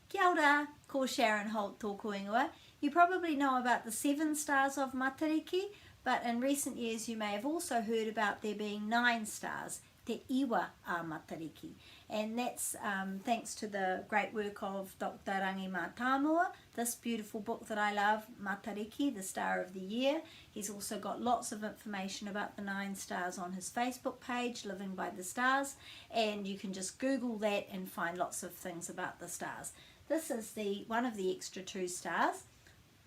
Kia ora, ko Sharon Holt tōku ingoa. You probably know about the 7 stars of Matariki, but in recent years you may have also heard about there being 9 stars, te iwa a Matariki. And that's thanks to the great work of Dr. Rangi Mātāmua, this beautiful book that I love, Matariki, the Star of the Year. He's also got lots of information about the 9 stars on his Facebook page, Living by the Stars, and you can just Google that and find lots of things about the stars. This is one of the extra 2 stars,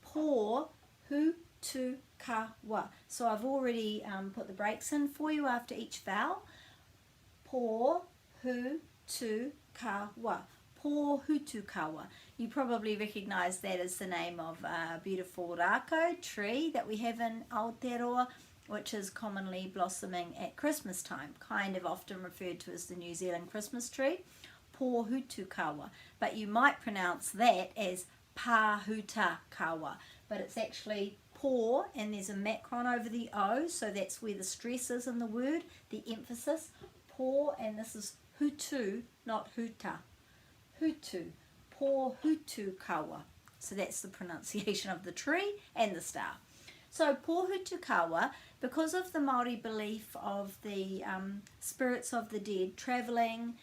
Pō Hutu Kawa. So I've already put the breaks in for you after each vowel. Pō Hutu Kawa. Pō Hutu Kawa. You probably recognise that as the name of a beautiful rako tree that we have in Aotearoa, which is commonly blossoming at Christmas time, kind of often referred to as the New Zealand Christmas tree. Pō Hutu Kawa. But you might pronounce that as Pāhuta Kawa. But it's actually pō, and there's a macron over the O, so that's where the stress is in the word, the emphasis. Pō, and this is hutu, not huta. Hutu. Pō Hutu Kawa. So that's the pronunciation of the tree and the star. So Pō Hutu Kawa, because of the Māori belief of the spirits of the dead travelling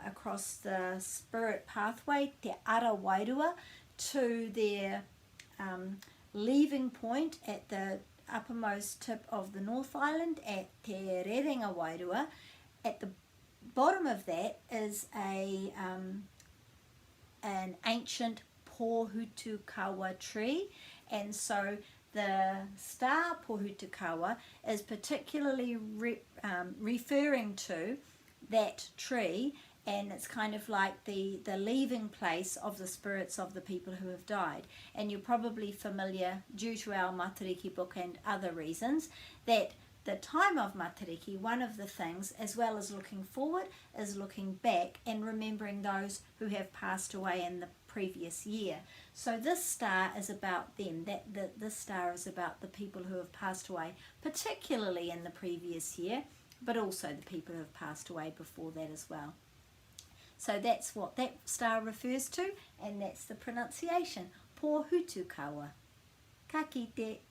across the spirit pathway, te ara wairua, to their leaving point at the uppermost tip of the North Island at te rerenga wairua. At the bottom of that is an ancient Pō Hutu Kawa tree, and so the star Pō Hutu Kawa is particularly referring to that tree, and it's kind of like the leaving place of the spirits of the people who have died. And you're probably familiar, due to our Matariki book and other reasons, that the time of Matariki, one of the things, as well as looking forward, is looking back and remembering those who have passed away in the previous year. So this star is about them. This star is about the people who have passed away, particularly in the previous year, but also the people who have passed away before that as well. So that's what that star refers to, and that's the pronunciation, Pō Hutu Kawa. Ka kite.